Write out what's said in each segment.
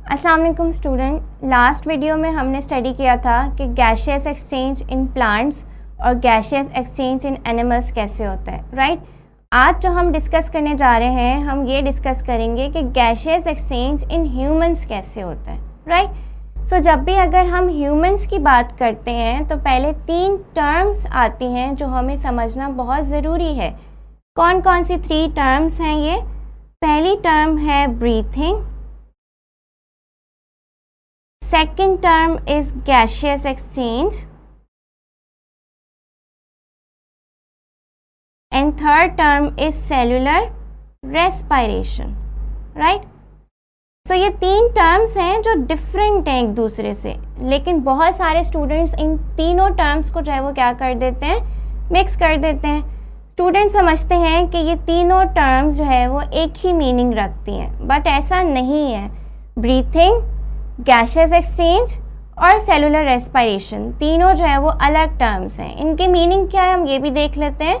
अस्सलाम वालेकुम student. Last video में हमने स्टडी किया था कि गैशियस एक्सचेंज इन प्लांट्स और गैशियस एक्सचेंज इन एनिमल्स कैसे होता है, राइट। आज जो हम डिस्कस करने जा रहे हैं, हम ये डिस्कस करेंगे कि गैशियस एक्सचेंज इन ह्यूमंस कैसे होता है, राइट। सो जब भी अगर हम ह्यूमंस की बात करते हैं तो पहले 3 टर्म्स आती हैं जो हमें समझना बहुत ज़रूरी है। कौन कौन सी 3 टर्म्स हैं ये? पहली टर्म है breathing, second term is gaseous exchange and third term is cellular respiration, right? So ये 3 टर्म्स हैं जो डिफरेंट हैं एक दूसरे से, लेकिन बहुत सारे स्टूडेंट्स इन तीनों टर्म्स को जो है वो क्या कर देते हैं, मिक्स कर देते हैं। स्टूडेंट समझते हैं कि ये तीनों टर्म्स जो है वो एक ही मीनिंग रखती हैं, बट ऐसा नहीं है। ब्रीथिंग, गैशियस एक्सचेंज और सेलुलर रेस्पिरेशन तीनों जो है वो अलग टर्म्स हैं। इनके मीनिंग क्या है हम ये भी देख लेते हैं।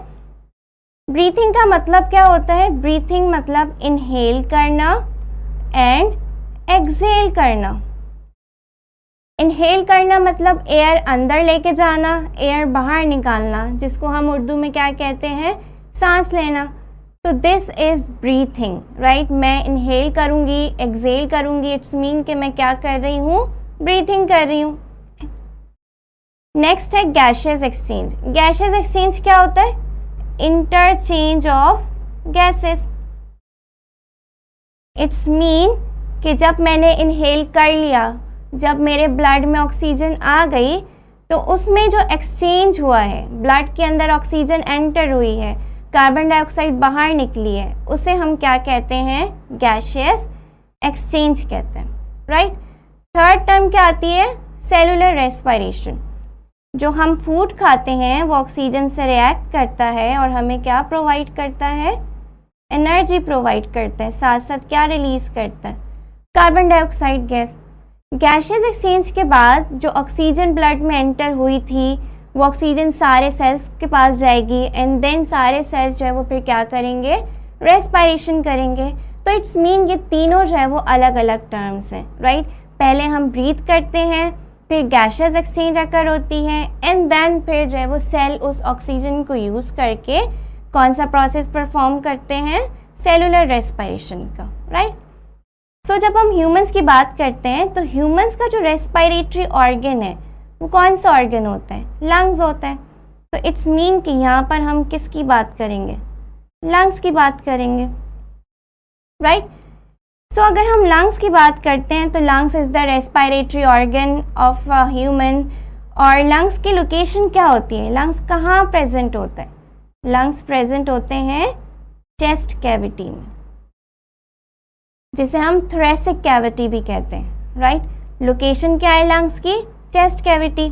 ब्रीथिंग का मतलब क्या होता है? ब्रीथिंग मतलब इनहेल करना एंड एक्सहेल करना। इनहेल करना मतलब एयर अंदर लेके जाना, एयर बाहर निकालना, जिसको हम उर्दू में क्या कहते हैं, सांस लेना। तो दिस इज़ ब्रीथिंग, राइट। मैं इनहेल करूँगी, एक्सहेल करूँगी, इट्स मीन कि मैं क्या कर रही हूँ, ब्रीथिंग कर रही हूँ। नेक्स्ट है गैशियस एक्सचेंज। गैशियस एक्सचेंज क्या होता है? Interchange of gases. It's mean कि जब मैंने इनहेल कर लिया, जब मेरे ब्लड में ऑक्सीजन आ गई, तो उसमें जो एक्सचेंज हुआ है, ब्लड के अंदर ऑक्सीजन एंटर हुई है, कार्बन डाइऑक्साइड बाहर निकली है, उसे हम क्या कहते हैं, गैशियस एक्सचेंज कहते हैं, राइट। थर्ड टर्म क्या आती है? Cellular respiration. जो हम फूड खाते हैं वो ऑक्सीजन से रिएक्ट करता है और हमें क्या प्रोवाइड करता है, एनर्जी प्रोवाइड करता है, साथ साथ क्या रिलीज करता है, carbon dioxide gas. Gaseous exchange के बाद जो ऑक्सीजन ब्लड में एंटर हुई थी वो ऑक्सीजन सारे सेल्स के पास जाएगी एंड देन सारे सेल्स जो है वो फिर क्या करेंगे, रेस्पिरेशन करेंगे। तो इट्स मीन ये तीनों जो है वो अलग अलग टर्म्स हैं, राइट। पहले हम ब्रीथ करते हैं, फिर गैशियस एक्सचेंज अकर होती है एंड देन फिर जो है वो सेल उस ऑक्सीजन को यूज़ करके कौन सा प्रोसेस परफॉर्म करते हैं, सेलुलर रेस्पिरेशन का, राइट। सो जब हम ह्यूमंस की बात करते हैं तो ह्यूमंस का जो रेस्पिरेटरी ऑर्गन है वो कौन सा ऑर्गन होता है, लंग्स होता है। तो इट्स मीन कि यहाँ पर हम किसकी बात करेंगे, लंग्स की बात करेंगे, राइट। सो अगर हम लंग्स की बात करते हैं तो lungs is the respiratory organ of human. और लंग्स की लोकेशन क्या होती है, लंग्स कहाँ प्रेजेंट होता है? लंग्स प्रेजेंट होते हैं चेस्ट कैविटी में, जिसे हम थोरेसिक कैविटी भी कहते हैं, राइट। लोकेशन क्या है लंग्स की, चेस्ट कैविटी।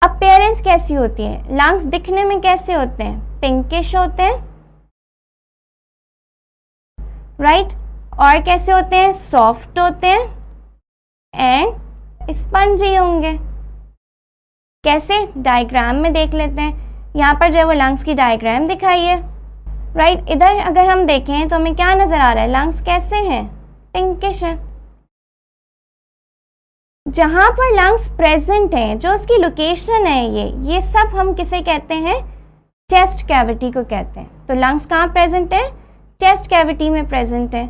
अपीयरेंस कैसी होती है, लंग्स दिखने में कैसे होते हैं, पिंकिश होते हैं, राइट। और कैसे होते हैं, सॉफ्ट होते हैं एंड स्पंजी होंगे। कैसे, डायग्राम में देख लेते हैं। यहाँ पर जो है वो लंग्स की डायग्राम दिखाई है, राइट। इधर अगर हम देखें तो हमें क्या नजर आ रहा है, लंग्स कैसे हैं, पिंकिश हैं। जहां पर लंग्स प्रेजेंट हैं, जो उसकी लोकेशन है, ये सब हम किसे कहते हैं, चेस्ट कैविटी को कहते हैं। तो लंग्स कहाँ प्रेजेंट है, चेस्ट कैविटी में प्रेजेंट है।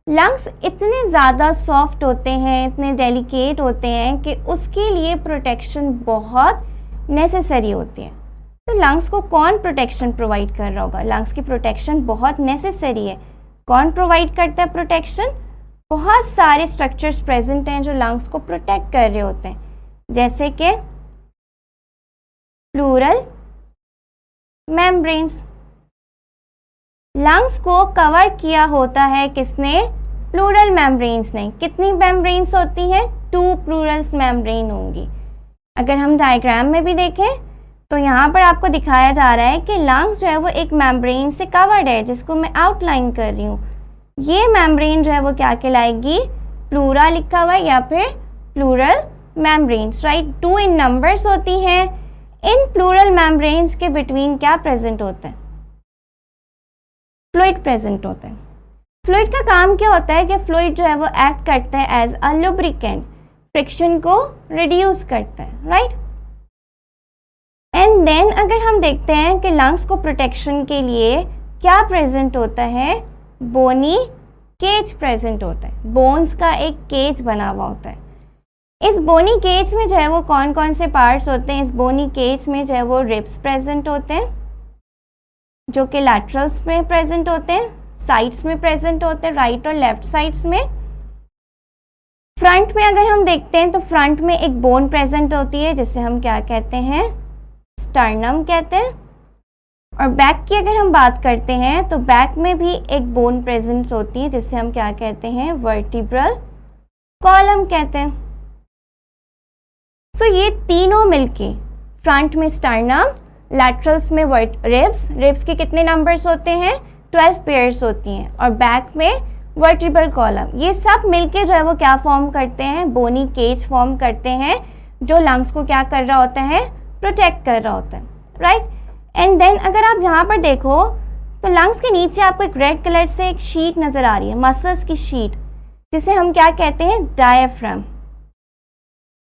लंग्स इतने ज़्यादा सॉफ्ट होते हैं, इतने डेलिकेट होते हैं कि उसके लिए प्रोटेक्शन बहुत नेसेसरी होती है। तो लंग्स को कौन प्रोटेक्शन प्रोवाइड कर रहा होगा, लंग्स की प्रोटेक्शन बहुत नेसेसरी है। कौन प्रोवाइड करता है प्रोटेक्शन? बहुत सारे स्ट्रक्चर्स प्रेजेंट हैं जो लंग्स को प्रोटेक्ट कर रहे होते हैं, जैसे कि प्लूरल मेम्ब्रेन्स। लंग्स को कवर किया होता है किसने, प्लूरल मेम्ब्रेन्स ने। कितनी मेम्ब्रेन्स होती हैं, 2 प्लूरल मेम्ब्रेन होंगी। अगर हम डायग्राम में भी देखें तो यहाँ पर आपको दिखाया जा रहा है कि लंग्स जो है वो एक मेम्ब्रेन से कवर्ड है, जिसको मैं आउटलाइन कर रही हूँ। ये मेम्ब्रेन जो है वो क्या कहलाएगी, प्लूरा लिखा हुआ है या फिर प्लूरल मेम्ब्रेन्स, राइट। 2 इन नंबर्स होती हैं। इन प्लूरल मेम्ब्रेन्स के बिटवीन क्या प्रेजेंट होता है, फ्लूइड प्रेजेंट होता है। फ्लूइड का काम क्या होता है कि फ्लूइड जो है वो एक्ट करता है एज अ लुब्रिकेंट, फ्रिक्शन को रिड्यूस करता है, राइट। एंड देन अगर हम देखते हैं कि लंग्स को प्रोटेक्शन के लिए क्या प्रेजेंट होता है, बोनी केज प्रेजेंट होता है, बोन्स का एक केज बना हुआ होता है। इस बोनी केज में जो है वो कौन कौन से पार्ट्स होते हैं, इस बोनी केज में जो है वो रिब्स प्रेजेंट होते हैं जो कि लैटरल्स में प्रेजेंट होते हैं, साइड्स में प्रेजेंट होते हैं, राइट और लेफ्ट साइड्स में। फ्रंट में अगर हम देखते हैं तो फ्रंट में एक बोन प्रेजेंट होती है जिसे हम क्या कहते हैं, स्टर्नम कहते हैं। और बैक की अगर हम बात करते हैं तो बैक में भी एक बोन प्रेजेंट होती है जिसे हम क्या कहते हैं, वर्टिब्रल कॉलम कहते हैं। सो ये तीनों मिलके फ्रंट में स्टर्नम, लैटरल्स में रिब्स के कितने नंबर्स होते हैं, 12 पेयर्स होती हैं, और बैक में वर्टिब्रल कॉलम, ये सब मिलके जो है वो क्या फॉर्म करते हैं, बोनी केज फॉर्म करते हैं जो लंग्स को क्या कर रहा होता है, प्रोटेक्ट कर रहा होता है, राइट। एंड देन अगर आप यहाँ पर देखो तो लंग्स के नीचे आपको एक रेड कलर से एक शीट नजर आ रही है, मसल्स की शीट, जिसे हम क्या कहते हैं, डायफ्राम।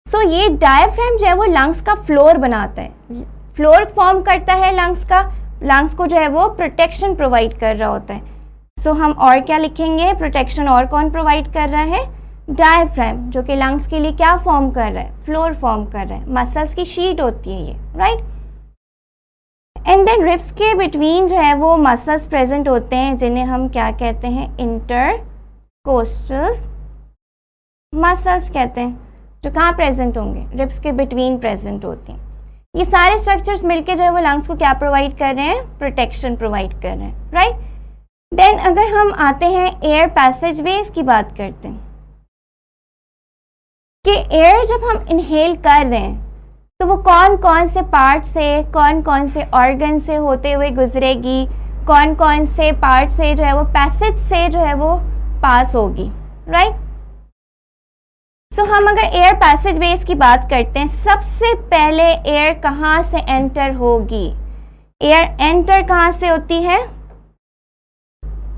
सो ये डायफ्राम जो है वो लंग्स का फ्लोर बनाता है, फ्लोर फॉर्म करता है लंग्स का, लंग्स को जो है वो प्रोटेक्शन प्रोवाइड कर रहा होता है। सो हम और क्या लिखेंगे, प्रोटेक्शन और कौन प्रोवाइड कर रहा है, डायफ्राम, जो कि लंग्स के लिए क्या फॉर्म कर रहा है, फ्लोर फॉर्म कर रहा है, मसल्स की शीट होती है ये, राइट। एंड देन रिब्स के बिटवीन जो है वो मसल्स प्रेजेंट होते हैं जिन्हें हम क्या कहते हैं, इंटरकोस्टल मसल्स कहते हैं, जो कहाँ प्रेजेंट होंगे, रिब्स के बिटवीन प्रेजेंट होते हैं। ये सारे स्ट्रक्चर्स मिलके जो है वो लंग्स को क्या प्रोवाइड कर रहे हैं, प्रोटेक्शन प्रोवाइड कर रहे हैं, राइट। देन अगर हम आते हैं एयर पैसेज वेज की बात करते हैं कि एयर जब हम इनहेल कर रहे हैं तो वो कौन कौन से पार्ट से, कौन कौन से ऑर्गन से होते हुए गुजरेगी, कौन कौन से पार्ट से जो है वो पैसेज से जो है वो पास होगी, राइट। सो हम अगर एयर पैसेज वेज की बात करते हैं, सबसे पहले एयर कहाँ से एंटर होगी, एयर एंटर कहाँ से होती है,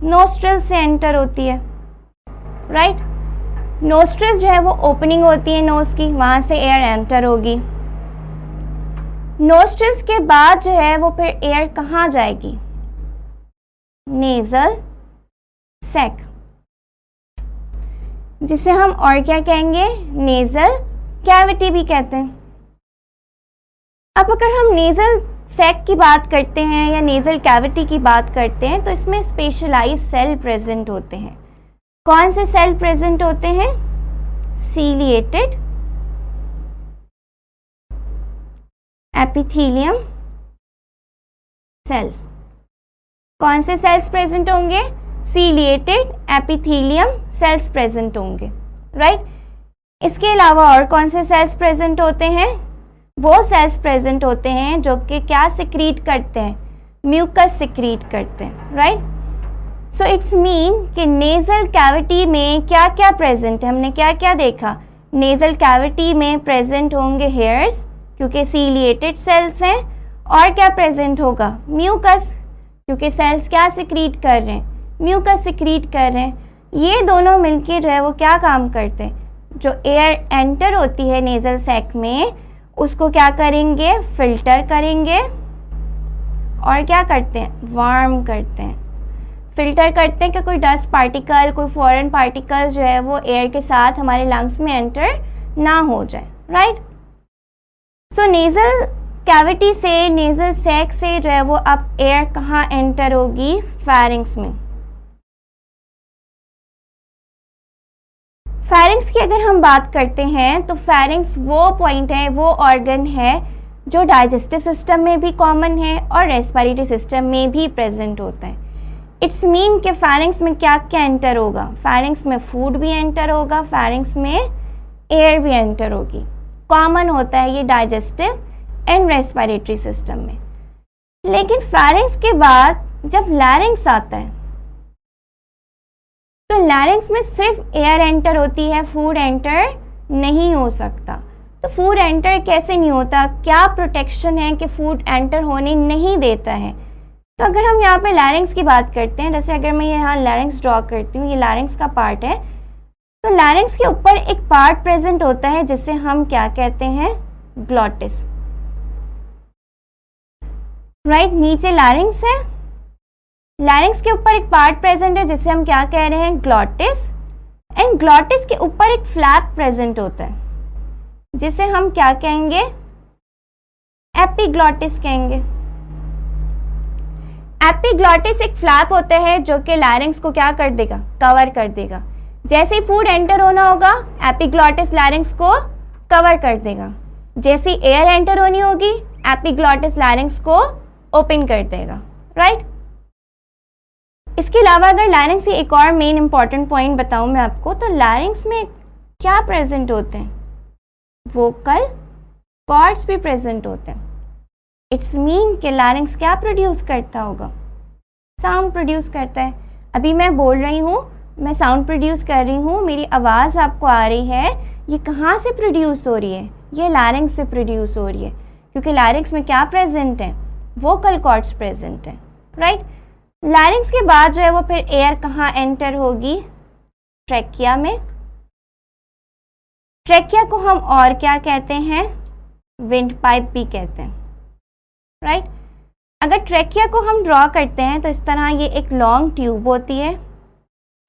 नोस्ट्रिल से एंटर होती है, राइट। नोस्ट्रिल्स जो है वो ओपनिंग होती है नोज की, वहां से एयर एंटर होगी। नोस्ट्रिल्स के बाद जो है वो फिर एयर कहाँ जाएगी, नेजल सैक, जिसे हम और क्या कहेंगे, नेजल कैविटी भी कहते हैं। अब अगर हम नेजल सैक की बात करते हैं या नेजल कैविटी की बात करते हैं तो इसमें स्पेशलाइज्ड सेल प्रेजेंट होते हैं। कौन से सेल प्रेजेंट होते हैं, सीलिएटेड एपिथेलियम सेल्स। कौन से सेल्स प्रेजेंट होंगे, सीलिएटेड एपिथेलियम सेल्स प्रेजेंट होंगे, राइट। इसके अलावा और कौन से सेल्स प्रेजेंट होते हैं, वो सेल्स प्रेजेंट होते हैं जो कि क्या सिक्रीट करते हैं, म्यूकस सिक्रीट करते हैं, राइट। सो इट्स मीन कि नेजल कैविटी में क्या क्या प्रेजेंट है, हमने क्या क्या देखा, नेजल कैविटी में प्रेजेंट होंगे हेयर्स क्योंकि सीलिएटेड सेल्स हैं, और क्या प्रेजेंट होगा, म्यूकस, क्योंकि सेल्स क्या सिक्रीट कर रहे हैं, म्यूकस सिक्रीट कर रहे हैं। ये दोनों मिलके जो है वो क्या काम करते हैं, जो एयर एंटर होती है नेजल सैक में उसको क्या करेंगे, फिल्टर करेंगे, और क्या करते हैं, वार्म करते हैं, फिल्टर करते हैं कि कोई डस्ट पार्टिकल, कोई फॉरेन पार्टिकल जो है वो एयर के साथ हमारे लंग्स में एंटर ना हो जाए, राइट। सो नेजल कैविटी से, नेजल सैक से जो है वो अब एयर कहाँ एंटर होगी, फेरिंग्स में। फेरिंग्स की अगर हम बात करते हैं तो फेरिंग्स वो पॉइंट है, वो ऑर्गन है जो डाइजेस्टिव सिस्टम में भी कॉमन है और रेस्पिरेटरी सिस्टम में भी प्रेजेंट होता है। इट्स मीन कि फेरिंग्स में क्या क्या एंटर होगा, फेरिंग्स में फूड भी एंटर होगा, फेरिंग्स में एयर भी एंटर होगी, कॉमन होता है ये डाइजेस्टिव एंड रेस्पिरेटरी सिस्टम में। लेकिन फेरिंग्स के बाद जब लैरिंग्स आता है तो लैरिंग्स में सिर्फ एयर एंटर होती है, फूड एंटर नहीं हो सकता। तो फूड एंटर कैसे नहीं होता, क्या प्रोटेक्शन है कि फूड एंटर होने नहीं देता है, तो अगर हम यहाँ पे लैरिंग्स की बात करते हैं, जैसे अगर मैं यहाँ लैरिंग्स ड्रॉ करती हूँ, ये लैरिंग्स का पार्ट है, तो लैरिंग्स के ऊपर एक पार्ट प्रेजेंट होता है जिसे हम क्या कहते हैं, ग्लॉटिस, राइट। नीचे लैरिंग्स है, लैरिंग्स के ऊपर एक पार्ट प्रेजेंट है जिसे हम क्या कह रहे हैं, ग्लॉटिस, एंड ग्लॉटिस के ऊपर एक फ्लैप प्रेजेंट होता है जिसे हम क्या कहेंगे, एपिग्लॉटिस कहेंगे। एपिग्लॉटिस एक फ्लैप होता है जो कि लैरिंग्स को क्या कर देगा, कवर कर देगा। जैसे ही फूड एंटर होना होगा, एपिग्लॉटिस लैरिंग्स को कवर कर देगा। जैसे एयर एंटर होनी होगी, एपिग्लॉटिस लैरिंग्स को ओपन कर देगा, राइट। इसके अलावा अगर लैरिंग्स की एक और मेन इंपॉर्टेंट पॉइंट बताऊं मैं आपको, तो लैरिंग्स में क्या प्रेजेंट होते हैं, वोकल कॉर्ड्स भी प्रेजेंट होते हैं। इट्स मीन कि लैरिंग्स क्या प्रोड्यूस करता होगा, साउंड प्रोड्यूस करता है। अभी मैं बोल रही हूँ, मैं साउंड प्रोड्यूस कर रही हूँ, मेरी आवाज़ आपको आ रही है, ये कहाँ से प्रोड्यूस हो रही है, ये लैरिंग्स से प्रोड्यूस हो रही है, क्योंकि लैरिंग्स में क्या प्रेजेंट है, वोकल कॉर्ड्स प्रेजेंट है, राइट। लैरिंग्स के बाद जो है वो फिर एयर कहाँ एंटर होगी, ट्रैकिया में। ट्रैकिया को हम और क्या कहते हैं, विंड पाइप भी कहते हैं, राइट। अगर ट्रैकिया को हम ड्रॉ करते हैं तो इस तरह ये एक लॉन्ग ट्यूब होती है,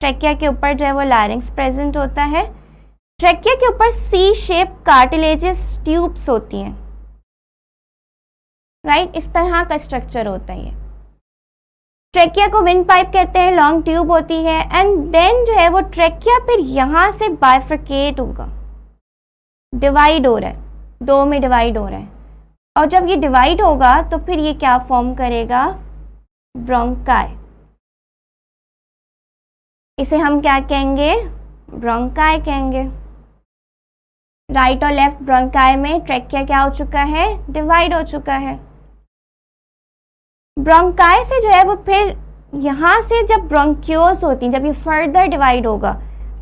ट्रैकिया के ऊपर जो है वो लैरिंग्स प्रेजेंट होता है। ट्रैकिया के ऊपर सी शेप कार्टिलेजियस ट्यूब्स होती हैं, राइट। इस तरह का स्ट्रक्चर होता है ये। ट्रैकिया को विंड पाइप कहते हैं, लॉन्ग ट्यूब होती है, एंड देन जो है वो ट्रैकिया फिर यहाँ से बाइफरकेट होगा, डिवाइड हो रहा है, दो में डिवाइड हो रहा है, और जब ये डिवाइड होगा तो फिर ये क्या फॉर्म करेगा, ब्रोंकाई। इसे हम क्या कहेंगे, ब्रोंकाई कहेंगे। राइट और लेफ्ट ब्रोंकाई में ट्रैकिया क्या हो चुका है, डिवाइड हो चुका है। ब्रोंकाई से जो है वो फिर यहाँ से जब ब्रोंक्यूल्स होती हैं, जब ये फर्दर डिवाइड होगा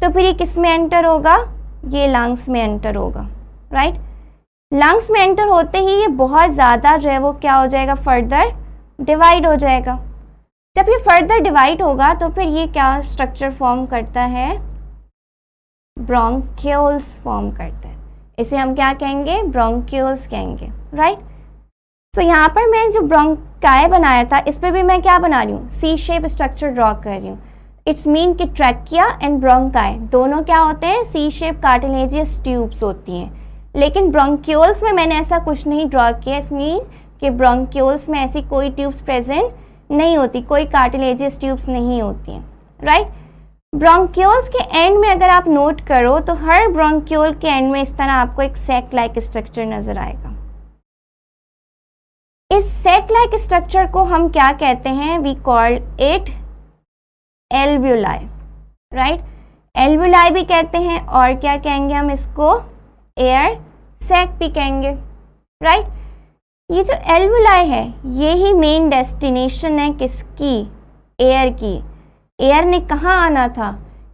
तो फिर ये किस में एंटर होगा, ये लंग्स में एंटर होगा, राइट। लंग्स में एंटर होते ही ये बहुत ज़्यादा जो है वो क्या हो जाएगा, फर्दर डिवाइड हो जाएगा। जब ये फर्दर डिवाइड होगा तो फिर ये क्या स्ट्रक्चर फॉर्म करता है, ब्रोंक्यूल्स फॉर्म करता है। इसे हम क्या कहेंगे, ब्रोंक्यूल्स कहेंगे, राइट। तो यहाँ पर मैं जो ब्रोंकाई बनाया था, इस पर भी मैं क्या बना रही हूँ, सी शेप स्ट्रक्चर ड्रॉ कर रही हूँ। इट्स मीन कि ट्रैकिया एंड ब्रोंकाई दोनों क्या होते हैं, सी शेप कार्टिलेजियस ट्यूब्स होती हैं। लेकिन ब्रोंक्यूल्स में मैंने ऐसा कुछ नहीं ड्रॉ किया। इट्स मीन कि ब्रोंक्यूल्स में ऐसी कोई ट्यूब्स प्रेजेंट नहीं होती, कोई कार्टिलेजियस ट्यूब्स नहीं होती हैं, राइट। ब्रोंक्यूल्स के एंड में अगर आप नोट करो तो हर ब्रोंक्यूल के एंड में इस तरह आपको एक सैक लाइक स्ट्रक्चर नजर आएगा। इस सैक लाइक स्ट्रक्चर को हम क्या कहते हैं, we call it alveoli, right. Alveoli भी कहते हैं, और क्या कहेंगे हम इसको, एयर सैक भी कहेंगे, राइट। ये जो एल्व्यूलाई है ये ही मेन डेस्टिनेशन है किसकी, एयर की। एयर ने कहाँ आना था,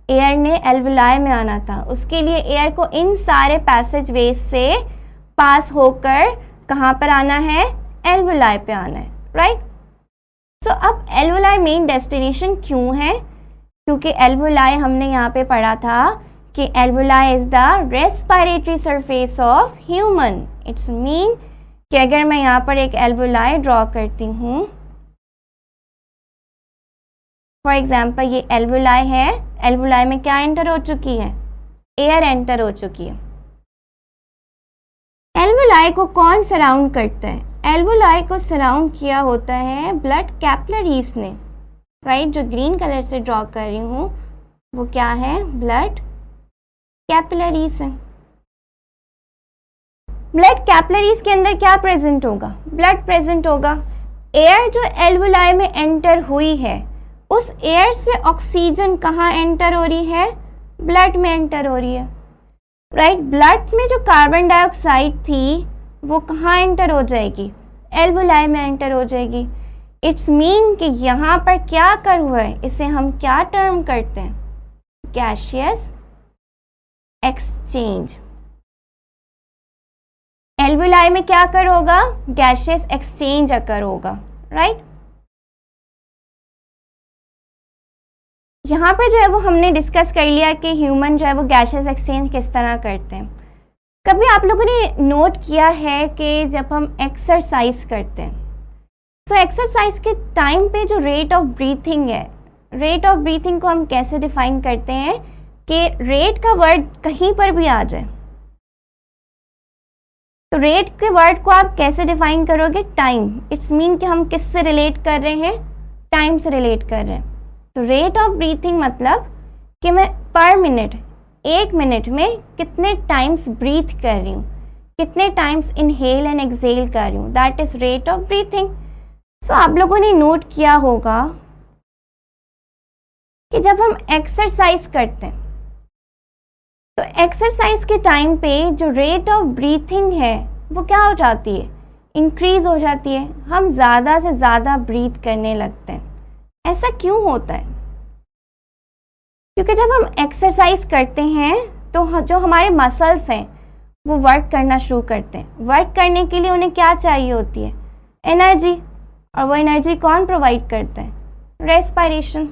एयर ने एल्व्यूलाई में आना था। उसके लिए एयर को इन सारे पैसेज वेज से पास होकर कहाँ पर आना है, एल्वुलाई पे आना है, राइट। तो अब एल्वुलाई मेन डेस्टिनेशन क्यों है, क्योंकि एल्वुलाई हमने यहाँ पे पढ़ा था कि alveoli is the respiratory surface of human. It's mean कि अगर मैं यहाँ पर एक एल्वुलाई ड्रॉ करती हूँ, फॉर एग्जाम्पल ये एल्वुलाई है, एल्वुलाई में क्या एंटर हो चुकी है, एयर एंटर हो चुकी है। एल्वुलाई को कौन सराउंड करता है, एल्वुलाई को सराउंड किया होता है ब्लड कैपिलरीज ने, राइट। जो ग्रीन कलर से ड्रॉ कर रही हूँ वो क्या है, ब्लड कैपिलरीज है। ब्लड कैपिलरीज के अंदर क्या प्रेजेंट होगा, ब्लड प्रेजेंट होगा। एयर जो एल्वुलाई में एंटर हुई है, उस एयर से ऑक्सीजन कहाँ एंटर हो रही है, ब्लड में एंटर हो रही है, राइट। ब्लड में जो कार्बन डाइऑक्साइड थी वो कहाँ एंटर हो जाएगी, एल्वुलाई में एंटर हो जाएगी। इट्स मीन कि यहाँ पर क्या कर हुआ है, इसे हम क्या टर्म करते हैं, गैसियस एक्सचेंज। एल्वुलाई में क्या कर होगा, गैसियस एक्सचेंज अकर होगा, राइट। यहाँ पर जो है वो हमने डिस्कस कर लिया कि ह्यूमन जो है वो गैसेस एक्सचेंज किस तरह करते हैं। कभी आप लोगों ने नोट किया है कि जब हम एक्सरसाइज करते हैं, तो एक्सरसाइज के टाइम पे जो रेट ऑफ ब्रीथिंग है, रेट ऑफ ब्रीथिंग को हम कैसे डिफाइन करते हैं कि रेट का वर्ड कहीं पर भी आ जाए तो रेट के वर्ड को आप कैसे डिफाइन करोगे? टाइम। इट्स मीन कि हम किससे रिलेट कर रहे हैं? टाइम से रिलेट कर रहे हैं। तो रेट ऑफ ब्रीथिंग मतलब कि मैं पर मिनट, 1 मिनट में कितने टाइम्स ब्रीथ कर रही हूँ, कितने टाइम्स इनहेल एंड एक्सहेल कर रही हूँ, that is rate of breathing. So आप लोगों ने नोट किया होगा कि जब हम एक्सरसाइज करते हैं तो एक्सरसाइज के टाइम पे जो रेट ऑफ ब्रीथिंग है वो क्या हो जाती है? इंक्रीज हो जाती है। हम ज़्यादा से ज़्यादा ब्रीथ करने लगते हैं। ऐसा क्यों होता है? क्योंकि जब हम एक्सरसाइज करते हैं तो जो हमारे मसल्स हैं वो वर्क करना शुरू करते हैं। वर्क करने के लिए उन्हें क्या चाहिए होती है? एनर्जी। और वो एनर्जी कौन प्रोवाइड करता है? रेस्पिरेशन।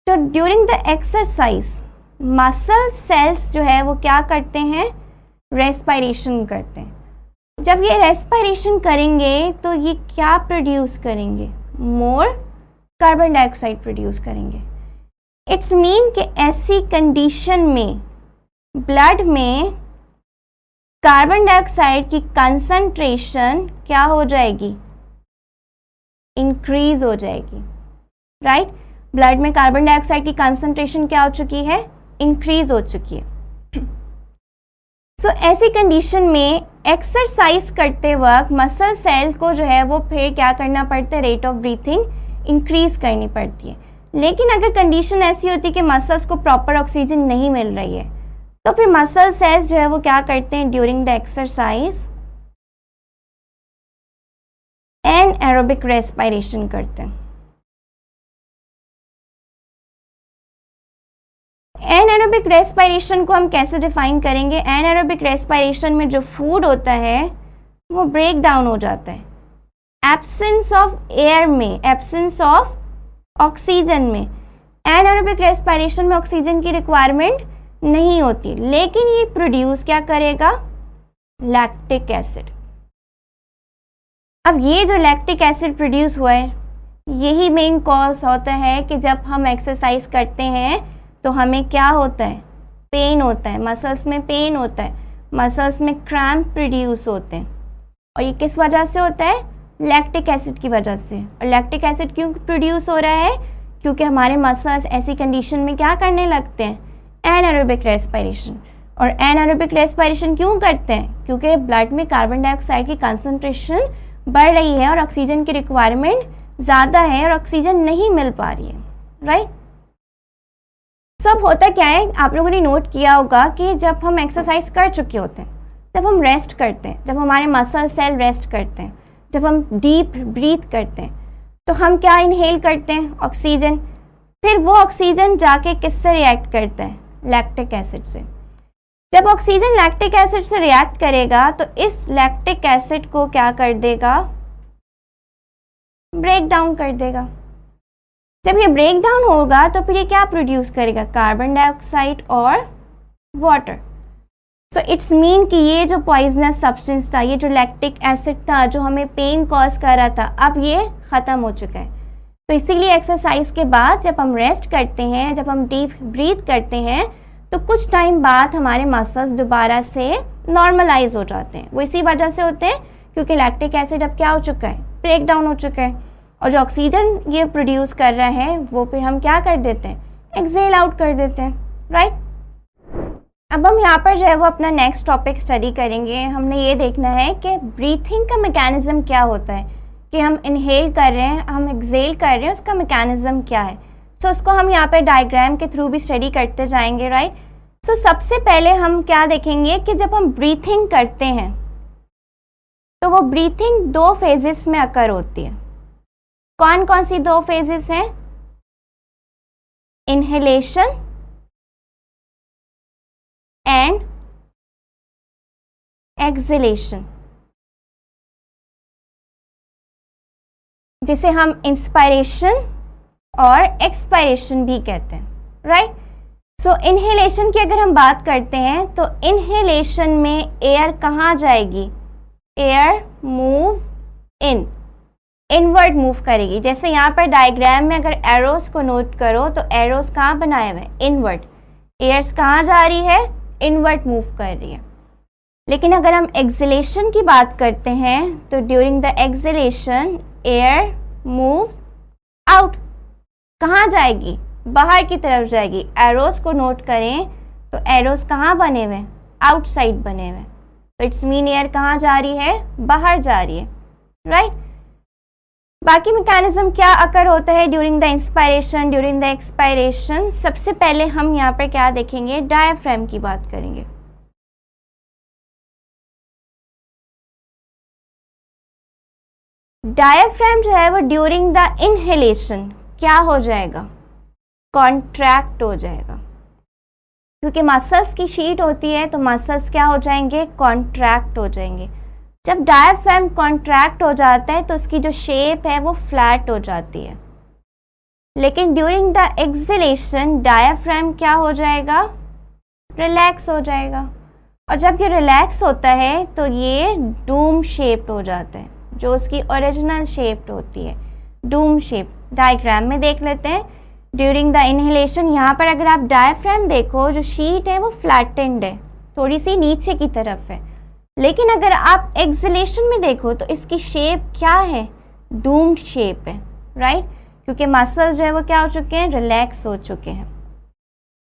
तो during the exercise muscle cells जो है वो क्या करते हैं? रेस्पिरेशन करते हैं। जब ये रेस्पिरेशन करेंगे तो ये क्या प्रोड्यूस करेंगे? मोर कार्बन डाइऑक्साइड प्रोड्यूस करेंगे। इट्स मीन कि ऐसी कंडीशन में ब्लड में कार्बन डाइऑक्साइड की कंसंट्रेशन क्या हो जाएगी? इंक्रीज हो जाएगी, राइट? ब्लड में कार्बन डाइऑक्साइड की कंसंट्रेशन क्या हो चुकी है? इंक्रीज हो चुकी है। सो ऐसी कंडीशन में एक्सरसाइज करते वक्त मसल सेल को जो है वो फिर क्या करना पड़ता है? रेट ऑफ ब्रीथिंग इंक्रीज करनी पड़ती है। लेकिन अगर कंडीशन ऐसी होती है कि मसल्स को प्रॉपर ऑक्सीजन नहीं मिल रही है तो फिर मसल सेल्स जो है वो क्या करते हैं? ड्यूरिंग द एक्सरसाइज एनाएरोबिक रेस्पिरेशन करते हैं। एनाएरोबिक रेस्पिरेशन को हम कैसे डिफाइन करेंगे? एनाएरोबिक रेस्पिरेशन में जो फूड होता है वो ब्रेक डाउन हो जाता है एब्सेंस ऑफ एयर में, एब्सेंस ऑफ ऑक्सीजन में। एनाएरोबिक रेस्पिरेशन में ऑक्सीजन की रिक्वायरमेंट नहीं होती, लेकिन ये प्रोड्यूस क्या करेगा? Lactic acid. अब ये जो लैक्टिक एसिड प्रोड्यूस हुआ है यही मेन कॉज होता है कि जब हम एक्सरसाइज करते हैं तो हमें क्या होता है? पेन होता है, मसल्स में पेन होता है, मसल्स में क्रैम्प प्रोड्यूस होते हैं। और ये किस वजह से होता है? लैक्टिक एसिड की वजह से। और लैक्टिक एसिड क्यों प्रोड्यूस हो रहा है? क्योंकि हमारे मसल्स ऐसी कंडीशन में क्या करने लगते हैं? एनाएरोबिक रेस्पिरेशन। और एनाएरोबिक रेस्पिरेशन क्यों करते हैं? क्योंकि ब्लड में कार्बन डाइऑक्साइड की कंसंट्रेशन बढ़ रही है और ऑक्सीजन की रिक्वायरमेंट ज़्यादा है और ऑक्सीजन नहीं मिल पा रही है, राइट? सब होता क्या है, आप लोगों ने नोट किया होगा कि जब हम एक्सरसाइज कर चुके होते हैं, जब हम रेस्ट करते हैं, जब हमारे मसल सेल रेस्ट करते हैं, जब हम डीप ब्रीथ करते हैं तो हम क्या इनहेल करते हैं? ऑक्सीजन। फिर वो ऑक्सीजन जाके किससे रिएक्ट करता है? लैक्टिक एसिड से। जब ऑक्सीजन लैक्टिक एसिड से रिएक्ट करेगा तो इस लैक्टिक एसिड को क्या कर देगा? ब्रेक डाउन कर देगा। जब ये ब्रेक डाउन होगा तो फिर ये क्या प्रोड्यूस करेगा? कार्बन डाइऑक्साइड और वाटर। सो इट्स मीन कि ये जो पॉइजनस सब्सटेंस था, ये जो लैक्टिक एसिड था जो हमें पेन कॉज कर रहा था, अब ये ख़त्म हो चुका है। तो इसीलिए एक्सरसाइज के बाद जब हम रेस्ट करते हैं, जब हम डीप ब्रीथ करते हैं तो कुछ टाइम बाद हमारे मसल्स दोबारा से नॉर्मलाइज हो जाते हैं। वो इसी वजह से होते हैं क्योंकि लैक्टिक एसिड अब क्या हो चुका है? ब्रेक डाउन हो चुका है। और जो ऑक्सीजन ये प्रोड्यूस कर रहा है वो फिर हम क्या कर देते हैं? एक्सहेल आउट कर देते हैं, राइट? अब हम यहाँ पर जो है वो अपना नेक्स्ट टॉपिक स्टडी करेंगे। हमने ये देखना है कि ब्रीथिंग का मैकेनिज्म क्या होता है, कि हम इनहेल कर रहे हैं, हम एक्सहेल कर रहे हैं, उसका मैकेनिज्म क्या है। सो उसको हम यहाँ पर डायग्राम के थ्रू भी स्टडी करते जाएंगे, राइट? सो सबसे पहले हम क्या देखेंगे कि जब हम ब्रीथिंग करते हैं तो वो ब्रीथिंग 2 फेजेस में अकर होती है। कौन कौन सी 2 फेजेस हैं? इनहेलेशन एंड एक्सहेलेशन, जिसे हम इंस्पायरेशन और एक्सपायरेशन भी कहते हैं, राइट। सो इनहेलेशन की अगर हम बात करते हैं तो इनहेलेशन में एयर कहाँ जाएगी? एयर मूव इनवर्ड मूव करेगी। जैसे यहाँ पर डायग्राम में अगर एरोस को नोट करो तो एरोस कहाँ बनाए हुए हैं? इनवर्ड। एयर्स कहाँ जा रही है? इनवर्ड मूव कर रही है। लेकिन अगर हम एक्सलेशन की बात करते हैं तो during the acceleration air moves out. कहाँ जाएगी? बाहर की तरफ जाएगी। एरोस को नोट करें तो एरोस कहाँ बने हुए? आउटसाइड बने हुए। तो इट्स मीन एयर कहाँ जा रही है? बाहर जा रही है, राइट। बाकी मैकेनिज्म क्या अकर होता है during the inspiration, during the expiration? सबसे पहले हम यहाँ पर क्या देखेंगे? डायफ्राम की बात करेंगे। डायफ्राम जो है वो ड्यूरिंग द इनहेलेशन क्या हो जाएगा? कॉन्ट्रैक्ट हो जाएगा, क्योंकि मसल्स की शीट होती है तो मसल्स क्या हो जाएंगे? कॉन्ट्रैक्ट हो जाएंगे। जब डायफ्राम कॉन्ट्रैक्ट हो जाता है तो उसकी जो शेप है वो फ्लैट हो जाती है। लेकिन ड्यूरिंग द एक्सलेशन डायफ्राम क्या हो जाएगा? रिलैक्स हो जाएगा। और जब ये रिलैक्स होता है तो ये डूम शेप्ड हो जाता है, जो उसकी ओरिजिनल शेप्ड होती है, डूम शेप। डायग्राम में देख लेते हैं। ड्यूरिंग द इनहेलेशन यहाँ पर अगर आप डायफ्राम देखो, जो शीट है वो फ्लैटेंड है, थोड़ी सी नीचे की तरफ है। लेकिन अगर आप एक्सलेशन में देखो तो इसकी शेप क्या है? डूम्ड शेप है, राइट, क्योंकि मसल्स जो है वो क्या हो चुके हैं? रिलैक्स हो चुके हैं।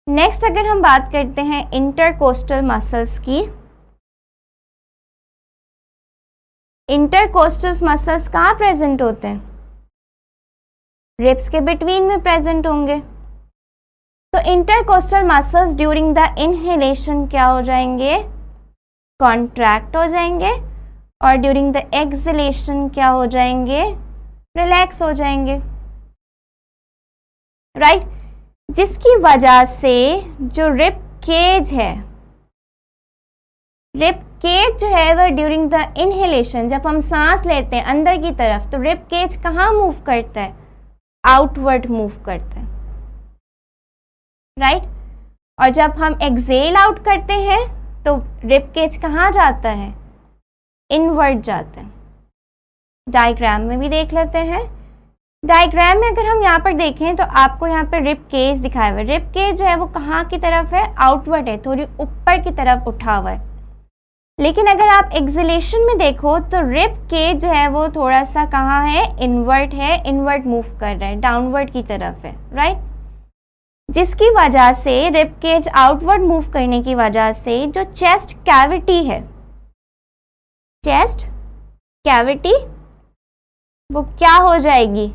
नेक्स्ट अगर हम बात करते हैं इंटरकोस्टल मसल्स की। इंटरकोस्टल मसल्स कहाँ प्रेजेंट होते हैं? रिब्स के बिटवीन में प्रेजेंट होंगे। तो intercostal muscles during the inhalation क्या हो जाएंगे? कॉन्ट्रैक्ट हो जाएंगे। और ड्यूरिंग द एक्सलेशन क्या हो जाएंगे? रिलैक्स हो जाएंगे, राइट। जिसकी वजह से जो रिब केज है, रिब केज जो है वह ड्यूरिंग द इनहेलेशन, जब हम सांस लेते हैं अंदर की तरफ, तो रिब केज कहाँ मूव करता है? आउटवर्ड मूव करता है, राइट। और जब हम एक्सेल आउट करते हैं तो रिब केज कहाँ जाता है? इनवर्ड जाता है। डायग्राम में भी देख लेते हैं। डायग्राम में अगर हम यहाँ पर देखें तो आपको यहाँ पर रिब केज दिखाया हुआ है। रिब केज जो है वो कहाँ की तरफ है? आउटवर्ड है, थोड़ी ऊपर की तरफ उठा हुआ है। लेकिन अगर आप एक्सलेशन में देखो तो रिब केज जो है वो थोड़ा सा कहाँ है? इनवर्ड है, इनवर्ड मूव कर रहा है, डाउनवर्ड की तरफ है, राइट। जिसकी वजह से रिब केज आउटवर्ड मूव करने की वजह से जो चेस्ट कैविटी है, चेस्ट कैविटी वो क्या हो जाएगी?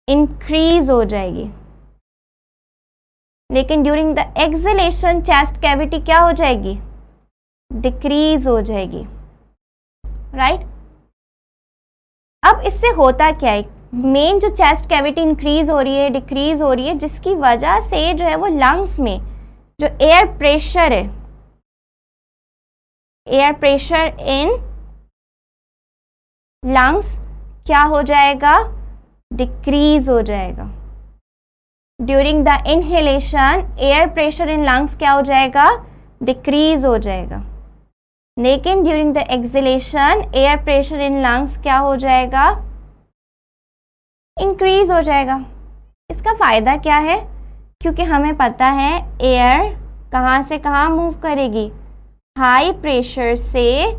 इंक्रीज हो जाएगी। लेकिन during the acceleration chest cavity क्या हो जाएगी? डिक्रीज हो जाएगी, राइट। अब इससे होता क्या है? मेन जो चेस्ट कैविटी इंक्रीज हो रही है, डिक्रीज हो रही है, जिसकी वजह से जो है वो लंग्स में जो एयर प्रेशर है, एयर प्रेशर इन लंग्स क्या हो जाएगा? डिक्रीज हो जाएगा। During the inhalation air pressure in lungs क्या हो जाएगा? डिक्रीज हो जाएगा। लेकिन during the acceleration air pressure in lungs क्या हो जाएगा? इंक्रीज हो जाएगा। इसका फ़ायदा क्या है? क्योंकि हमें पता है एयर कहाँ से कहाँ मूव करेगी? हाई प्रेशर से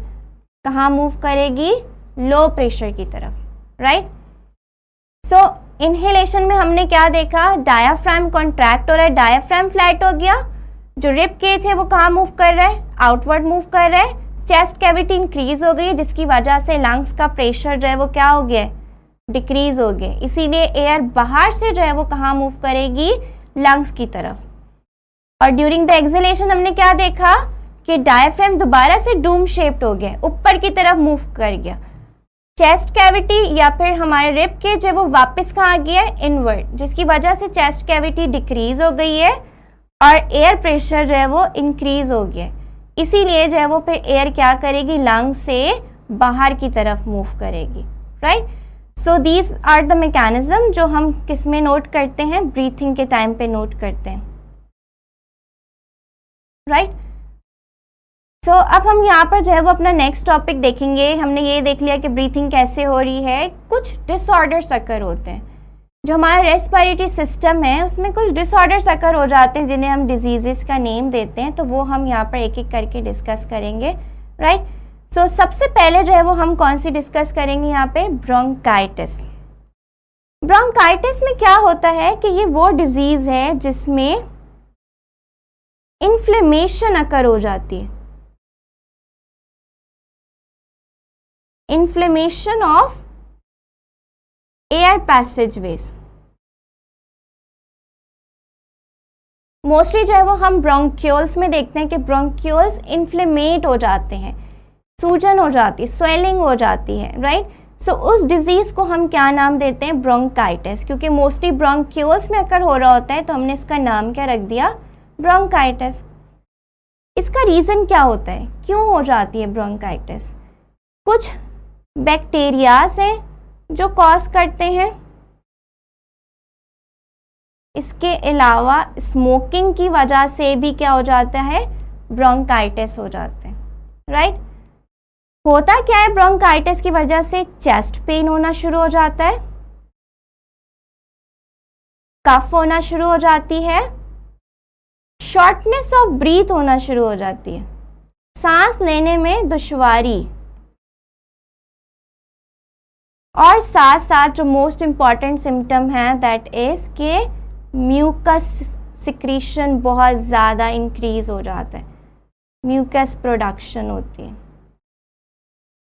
कहाँ मूव करेगी? लो प्रेशर की तरफ, राइट। सो इनहेलेशन में हमने क्या देखा? डायाफ्राम कॉन्ट्रैक्ट हो रहा है, डायाफ्राम फ्लैट हो गया। जो रिब केज है वो कहाँ मूव कर रहा है? आउटवर्ड मूव कर रहा है। चेस्ट कैविटी इंक्रीज हो गई, जिसकी वजह से लंग्स का प्रेशर जो है वो क्या हो गया? डिक्रीज हो गया। इसीलिए एयर बाहर से जो है वो कहाँ मूव करेगी? लंग्स की तरफ। और ड्यूरिंग द एक्सलेशन हमने क्या देखा? कि डायफ्राम दोबारा से डूम शेप्ड हो गया, ऊपर की तरफ मूव कर गया। चेस्ट कैविटी या फिर हमारे रिब केज जो है वो वापस कहाँ गया? इनवर्ड, जिसकी वजह से चेस्ट कैविटी डिक्रीज हो गई है और एयर प्रेशर जो है वो इंक्रीज हो गया। इसीलिए जो है वो फिर एयर क्या करेगी? लंग से बाहर की तरफ मूव करेगी, right. So these are the mechanism जो हम किस में नोट करते हैं, ब्रीथिंग के टाइम पे नोट करते हैं, राइट। तो अब हम यहाँ पर जो है वो अपना नेक्स्ट टॉपिक देखेंगे। हमने ये देख लिया कि ब्रीथिंग कैसे हो रही है। कुछ डिसऑर्डर्स अकर होते हैं, जो हमारा रेस्पिरेटरी सिस्टम है उसमें कुछ डिसऑर्डर्स अकर हो जाते हैं जिन्हें हम डिजीजेस का नेम देते हैं, तो वो हम यहाँ पर एक एक करके डिस्कस करेंगे, राइट। सो सबसे पहले जो है वो हम कौन सी डिस्कस करेंगे यहाँ पे, ब्रोंकाइटिस। ब्रोंकाइटिस में क्या होता है कि ये वो डिजीज है जिसमें इन्फ्लेमेशन अकर हो जाती है, इन्फ्लेमेशन ऑफ एयर पैसेजवेज। मोस्टली जो है वो हम ब्रोंक्यूल्स में देखते हैं कि ब्रोंक्यूल्स इन्फ्लेमेट हो जाते हैं, सूजन हो जाती है, स्वेलिंग हो जाती है, राइट। सो उस डिजीज को हम क्या नाम देते हैं, ब्रोंकाइटिस। क्योंकि मोस्टली ब्रोंक्यूल्स में अकर हो रहा होता है तो हमने इसका नाम क्या रख दिया, ब्रोंकाइटिस। इसका रीज़न क्या होता है, क्यों हो जाती है ब्रोंकाइटिस? कुछ बैक्टीरियाज हैं जो कॉज करते हैं, इसके अलावा स्मोकिंग की वजह से भी क्या हो जाता है, ब्रोंकाइटिस हो जाते हैं, राइट। होता क्या है ब्रोंकाइटिस की वजह से, चेस्ट पेन होना शुरू हो जाता है, कफ होना शुरू हो जाती है, शॉर्टनेस ऑफ ब्रीथ होना शुरू हो जाती है, सांस लेने में दुश्वारी, और साथ साथ जो मोस्ट इम्पॉर्टेंट सिम्टम है दैट इज के म्यूकस सिक्रीशन बहुत ज़्यादा इंक्रीज हो जाता है, म्यूकस प्रोडक्शन होती है।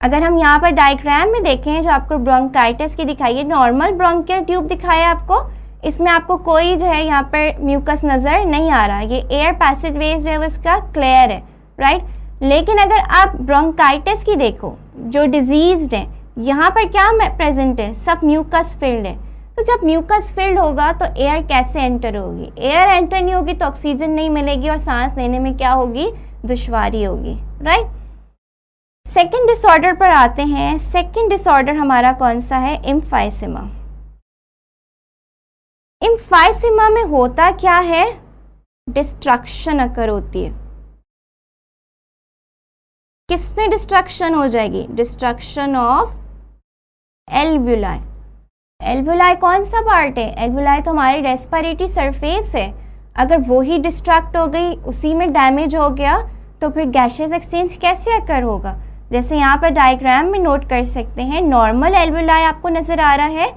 अगर हम यहाँ पर डायग्राम में देखें जो आपको ब्रोंकाइटिस की दिखाई है, नॉर्मल ब्रोंकियल ट्यूब दिखाया है आपको, इसमें आपको कोई जो है यहाँ पर म्यूकस नज़र नहीं आ रहा, ये एयर पैसेजवेज जो है वो इसका क्लियर है, राइट। लेकिन अगर आप ब्रोंकाइटिस की देखो, जो डिजीज्ड है, यहाँ पर क्या प्रेजेंट है, सब म्यूकस फिल्ड है। तो जब म्यूकस फिल्ड होगा तो एयर कैसे एंटर होगी, एयर एंटर नहीं होगी तो ऑक्सीजन नहीं मिलेगी और सांस लेने में क्या होगी, दुश्वारी होगी, राइट। सेकेंड डिसऑर्डर पर आते हैं। सेकेंड डिसऑर्डर हमारा कौन सा है, एम्फाइसेमा। एम्फाइसेमा में होता क्या है, डिस्ट्रक्शन अकर होती है। किसमें डिस्ट्रक्शन हो जाएगी, डिस्ट्रक्शन ऑफ एल्वुलाई। एल्वुलाई कौन सा पार्ट है, एल्वुलाई तो हमारी रेस्पिरेटरी सरफेस है। अगर वो ही डिस्ट्रैक्ट हो गई, उसी में डैमेज हो गया, तो फिर गैसेस एक्सचेंज कैसे अकर होगा। जैसे यहाँ पर डायग्राम में नोट कर सकते हैं, नॉर्मल एल्वुलाई आपको नजर आ रहा है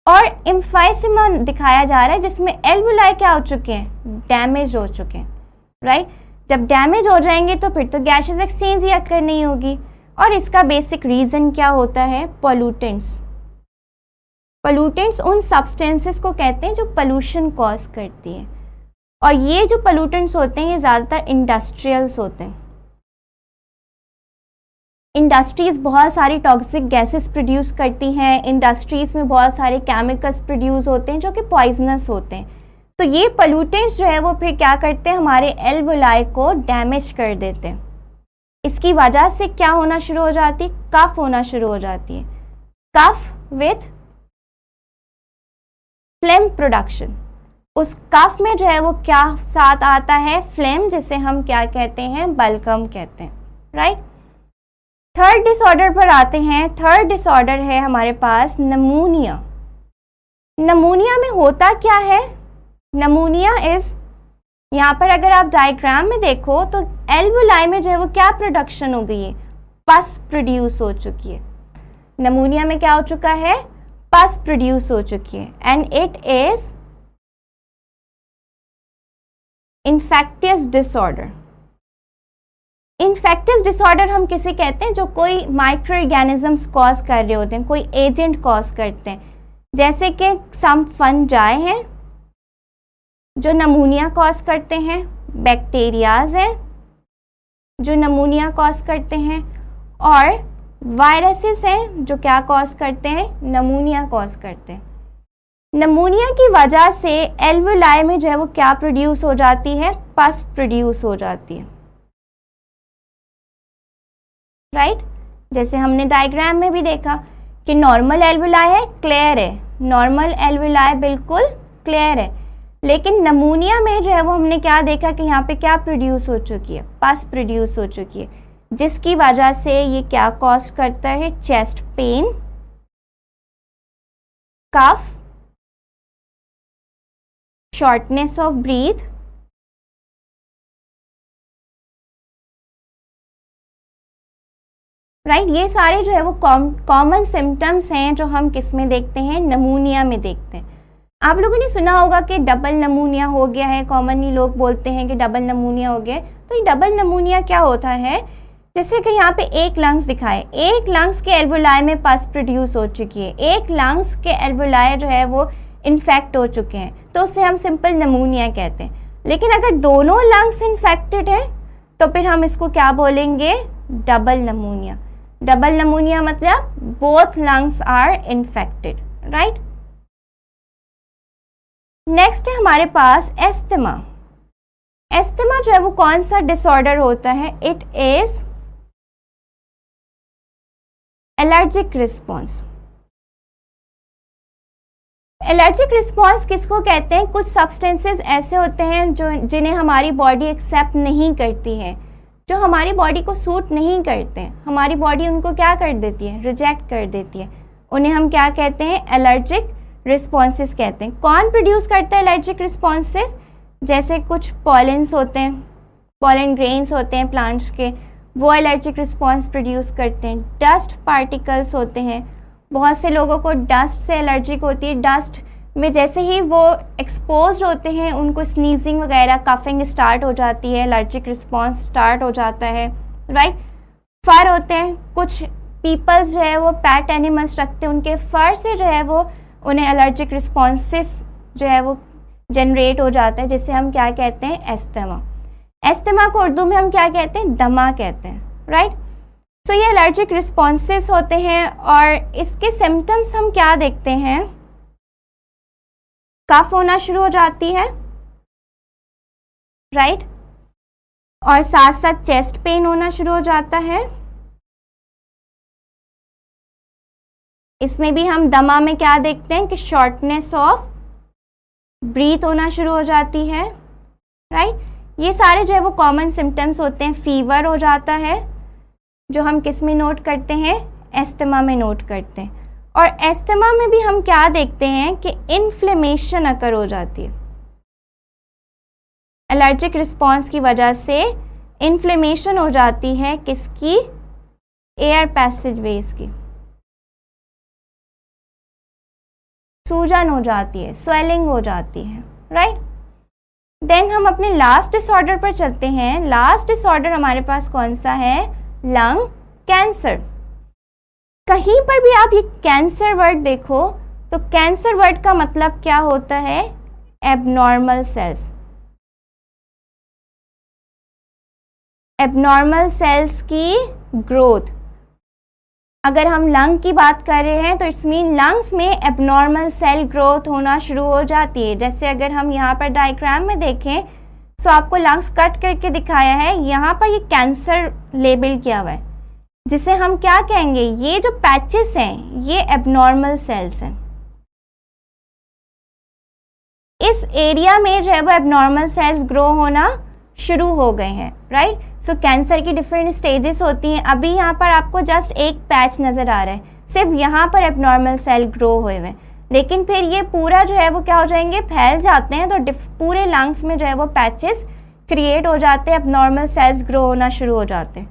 और एम्फाइसेमा दिखाया जा रहा है जिसमें एल्वुलाई क्या हो चुके हैं, डैमेज हो चुके हैं, राइट। जब डैमेज हो जाएंगे तो फिर तो गैसेस एक्सचेंज ही अकर नहीं होगी। और इसका बेसिक रीज़न क्या होता है, पोल्यूटेंट्स। पोल्यूटेंट्स उन सब्सटेंसेस को कहते हैं जो पोल्यूशन कॉज करती है, और ये जो पोल्यूटेंट्स होते हैं ये ज़्यादातर इंडस्ट्रियल्स होते हैं। इंडस्ट्रीज़ बहुत सारी टॉक्सिक गैसेस प्रोड्यूस करती हैं, इंडस्ट्रीज़ में बहुत सारे केमिकल्स प्रोड्यूस होते हैं जो कि पॉइजनस होते हैं। तो ये पोल्यूटेंट्स जो है वो फिर क्या करते हैं, हमारे एल्वुलाई को डैमेज कर देते हैं। इसकी वजह से क्या होना शुरू हो जाती है, कफ होना शुरू हो जाती है, कफ विथ फ्लेम प्रोडक्शन। उस कफ में जो है वो क्या साथ आता है, फ्लेम, जिसे हम क्या कहते हैं, बलगम कहते हैं, राइट। थर्ड डिसऑर्डर पर आते हैं। थर्ड डिसऑर्डर है हमारे पास नमूनिया। नमूनिया में होता क्या है, नमूनिया इज, यहाँ पर अगर आप डायग्राम में देखो तो एल्वुलाई में जो है वो क्या प्रोडक्शन हो गई है, पस प्रोड्यूस हो चुकी है। नमूनिया में क्या हो चुका है, पस प्रोड्यूस हो चुकी है, and it is infectious disorder. Infectious disorder हम किसे कहते हैं, जो कोई माइक्रो ऑर्गेनिजम्स कॉज कर रहे होते हैं, कोई एजेंट कॉज करते हैं, जैसे कि सम फंजाई हैं जो नमूनिया कॉज करते हैं, बैक्टीरियाज हैं जो नमूनिया कॉज करते हैं, और वायरसेस हैं जो क्या कॉज करते हैं, नमूनिया कॉज करते हैं। नमूनिया की वजह से एल्वुलाई में जो है वो क्या प्रोड्यूस हो जाती है, पस प्रोड्यूस हो जाती है, राइट। जैसे हमने डायग्राम में भी देखा कि नॉर्मल एल्वुलाई है, क्लियर है, नॉर्मल एल्वुलाई बिल्कुल क्लियर है, लेकिन नमूनिया में जो है वो हमने क्या देखा कि यहाँ पे क्या प्रोड्यूस हो चुकी है, पस प्रोड्यूस हो चुकी है, जिसकी वजह से ये क्या कॉज करता है, chest pain, cough, shortness of breath, right. ये सारे जो है वो कॉमन सिम्टम्स हैं जो हम किस में देखते हैं, नमूनिया में देखते हैं। आप लोगों ने सुना होगा कि डबल नमूनिया हो गया है, कॉमनली लोग बोलते हैं कि डबल नमूनिया हो गया है। तो ये डबल नमूनिया क्या होता है, जैसे कि यहाँ पे एक लंग्स दिखाए, एक लंग्स के एल्वुलाई में पस प्रोड्यूस हो चुकी है, एक लंग्स के एल्वुलाई जो है वो इन्फेक्ट हो चुके हैं, तो उसे हम सिंपल नमूनिया कहते हैं। लेकिन अगर दोनों लंग्स इन्फेक्टेड है तो फिर हम इसको क्या बोलेंगे, डबल नमूनिया। डबल नमूनिया मतलब both lungs are infected, right. Next है हमारे पास एस्थमा। एस्थमा जो है वो कौन सा डिसऑर्डर होता है, it is allergic response. Allergic response किसको कहते हैं, कुछ सब्सटेंसेस ऐसे होते हैं जो जिन्हें हमारी बॉडी एक्सेप्ट नहीं करती है, जो हमारी बॉडी को सूट नहीं करते हैं, हमारी बॉडी उनको क्या कर देती है, रिजेक्ट कर देती है, उन्हें हम क्या कहते हैं, एलर्जिक रिस्पॉन्सेस कहते हैं। कौन प्रोड्यूस करता है एलर्जिक रिस्पॉन्सेस, जैसे कुछ पॉलेंस होते हैं, पॉलन ग्रेन्स होते हैं प्लांट्स के, वो एलर्जिक रिस्पॉन्स प्रोड्यूस करते हैं। डस्ट पार्टिकल्स होते हैं, बहुत से लोगों को डस्ट से एलर्जिक होती है, डस्ट में जैसे ही वो एक्सपोज होते हैं उनको स्नीजिंग वगैरह, कफिंग स्टार्ट हो जाती है, एलर्जिक रिस्पॉन्स स्टार्ट हो जाता है, राइट। फर होते हैं, कुछ पीपल्स जो है वो पैट एनिमल्स रखते हैं, उनके फर से जो है वो उन्हें एलर्जिक रिस्पॉन्सेस जो है वो जनरेट हो जाता है, जिसे हम क्या कहते हैं, एस्थमा। एस्थमा को उर्दू में हम क्या कहते हैं, दमा कहते हैं, राइट। सो ये एलर्जिक रिस्पॉन्सेस होते हैं और इसके सिम्टम्स हम क्या देखते हैं, कफ होना शुरू हो जाती है, राइट, और साथ साथ चेस्ट पेन होना शुरू हो जाता है। इसमें भी हम दमा में क्या देखते हैं कि शॉर्टनेस ऑफ ब्रीथ होना शुरू हो जाती है, राइट। ये सारे जो है वो कॉमन सिम्टम्स होते हैं। फीवर हो जाता है, जो हम किस में नोट करते हैं, एस्थमा में नोट करते हैं। और एस्थमा में भी हम क्या देखते हैं कि इन्फ्लेमेशन अकर हो जाती है, एलर्जिक रिस्पॉन्स की वजह से इन्फ्लेमेशन हो जाती है, किसकी, एयर पैसेज वेज की, सूजन हो जाती है, स्वेलिंग हो जाती है, राइट। देन हम अपने लास्ट डिसऑर्डर पर चलते हैं। लास्ट डिसऑर्डर हमारे पास कौन सा है, लंग कैंसर। कहीं पर भी आप ये कैंसर वर्ड देखो तो कैंसर वर्ड का मतलब क्या होता है, एबनॉर्मल सेल्स। एबनॉर्मल सेल्स की ग्रोथ। अगर हम लंग की बात कर रहे हैं तो इट्स मीन लंग्स में एबनॉर्मल सेल ग्रोथ होना शुरू हो जाती है। जैसे अगर हम यहाँ पर डायग्राम में देखें तो आपको लंग्स कट करके दिखाया है, यहाँ पर ये कैंसर लेबल किया हुआ है, जिसे हम क्या कहेंगे, ये जो पैचेस हैं ये एबनॉर्मल सेल्स हैं। इस एरिया में जो है वो एबनॉर्मल सेल्स ग्रो होना शुरू हो गए हैं, राइट। सो कैंसर की डिफरेंट स्टेजेस होती हैं। अभी यहाँ पर आपको जस्ट एक पैच नज़र आ रहा है, सिर्फ यहाँ पर एबनॉर्मल सेल ग्रो हुए हुए, लेकिन फिर ये पूरा जो है वो क्या हो जाएंगे, फैल जाते हैं, तो पूरे लंग्स में जो है वो पैचेस क्रिएट हो जाते हैं, एबनॉर्मल सेल्स ग्रो होना शुरू हो जाते हैं।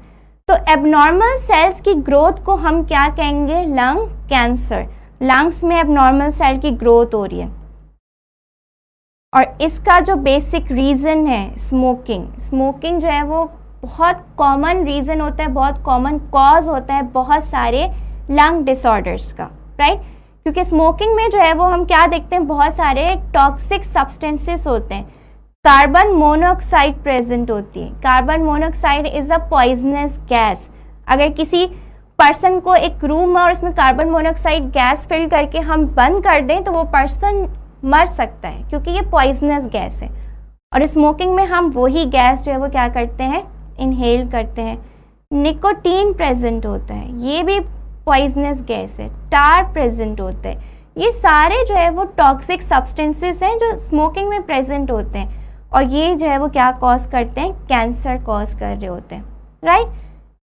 तो एबनॉर्मल सेल्स की ग्रोथ को हम क्या कहेंगे, लंग कैंसर। लंग्स में एबनॉर्मल सेल की ग्रोथ हो रही है और इसका जो बेसिक रीज़न है स्मोकिंग। स्मोकिंग जो है वो बहुत कॉमन रीज़न होता है, बहुत कॉमन कॉज होता है बहुत सारे लंग डिसऑर्डर्स का, राइट। क्योंकि स्मोकिंग में जो है वो हम क्या देखते हैं, बहुत सारे टॉक्सिक सब्सटेंसेस होते हैं। कार्बन मोनोऑक्साइड प्रेजेंट होती है। Carbon monoxide is a poisonous gas. अगर किसी पर्सन को एक रूम में और उसमें कार्बन मोनोऑक्साइड गैस फिल करके हम बंद कर दें तो वो पर्सन मर सकता है, क्योंकि ये पॉइजनस गैस है। और स्मोकिंग में हम वही गैस जो है वो क्या करते हैं, इनहेल करते हैं। निकोटीन प्रेजेंट होता है, ये भी पॉइजनस गैस है, टार प्रेजेंट होते हैं। ये सारे जो है वो टॉक्सिक सब्सटेंसेस हैं जो स्मोकिंग में प्रेजेंट होते हैं, और ये जो है वो क्या कॉज करते हैं, कैंसर कॉज कर रहे होते हैं, राइट।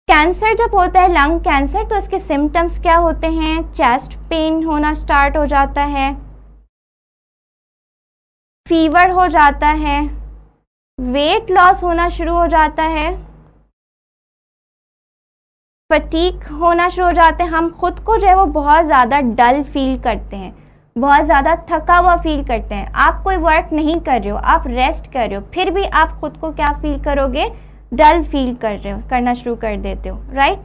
कैंसर जब होता है लंग कैंसर, तो इसके सिम्टम्स क्या होते हैं, चेस्ट पेन होना स्टार्ट हो जाता है, फीवर हो जाता है, वेट लॉस होना शुरू हो जाता है, फटीग होना शुरू हो जाते हैं, हम खुद को जो है वो बहुत ज़्यादा डल फील करते हैं, बहुत ज़्यादा थका हुआ फील करते हैं। आप कोई वर्क नहीं कर रहे हो, आप रेस्ट कर रहे हो, फिर भी आप खुद को क्या फील करोगे, डल फील करना शुरू कर देते हो, राइट।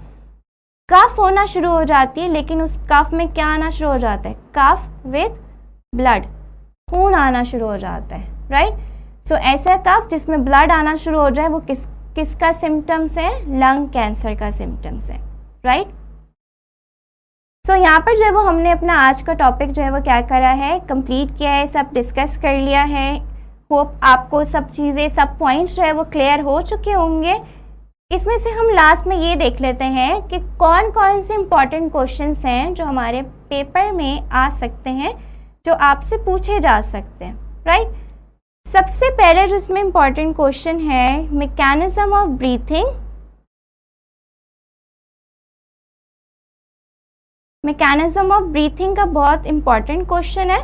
कफ होना शुरू हो जाती है, लेकिन उस कफ में क्या आना शुरू हो जाता है, कफ विद ब्लड, खून आना शुरू हो जाता है, राइट। सो ऐसा कफ जिसमें ब्लड आना शुरू हो जाए वो किसका सिम्टम्स है, लंग कैंसर का सिम्टम्स है, राइट। सो यहाँ पर जो है वो हमने अपना आज का टॉपिक जो है वो क्या करा है, कंप्लीट किया है, सब डिस्कस कर लिया है। होप आपको सब चीज़ें, सब पॉइंट्स जो है वो क्लियर हो चुके होंगे। इसमें से हम लास्ट में ये देख लेते हैं कि कौन कौन से इम्पॉर्टेंट क्वेश्चंस हैं जो हमारे पेपर में आ सकते हैं, जो आपसे पूछे जा सकते हैं, राइट। सबसे पहले जो इसमें इम्पॉर्टेंट क्वेश्चन है, mechanism of breathing. Mechanism of breathing का बहुत इम्पॉर्टेंट क्वेश्चन है,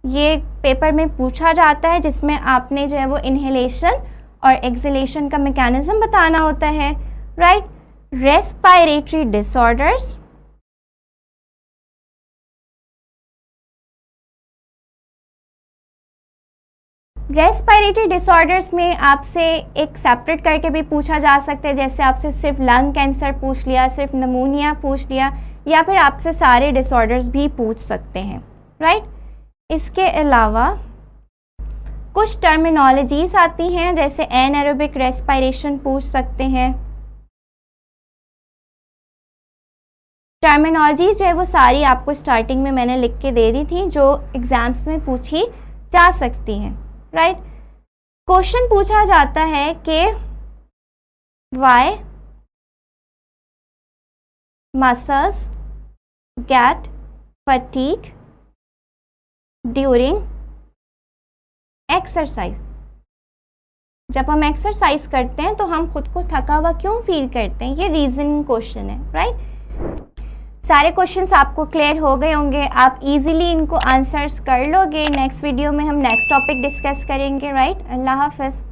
ये पेपर में पूछा जाता है, जिसमें आपने जो है वो इनहेलेशन और एक्सहेलेशन का मैकेनिज्म बताना होता है, right. Respiratory disorders, respiratory disorders में आपसे एक सेपरेट करके भी पूछा जा सकता है, जैसे आपसे सिर्फ लंग कैंसर पूछ लिया, सिर्फ नमूनिया पूछ लिया, या फिर आपसे सारे डिसऑर्डर्स भी पूछ सकते हैं, राइट। इसके अलावा कुछ टर्मिनोलॉजीज आती हैं, जैसे एनारोबिक रेस्पिरेशन पूछ सकते हैं। टर्मिनोलॉजी जो है वो सारी आपको स्टार्टिंग में मैंने लिख के दे दी थी, जो एग्जाम्स में पूछी जा सकती हैं, राइट। क्वेश्चन पूछा जाता है कि why muscles get fatigue during exercise. जब हम एक्सरसाइज करते हैं तो हम खुद को थका हुआ क्यों फील करते हैं, ये रीजनिंग क्वेश्चन है, राइट। सारे क्वेश्चंस आपको क्लियर हो गए होंगे, आप इजीली इनको आंसर्स कर लोगे। नेक्स्ट वीडियो में हम नेक्स्ट टॉपिक डिस्कस करेंगे, राइट। अल्लाह हाफ़िज़।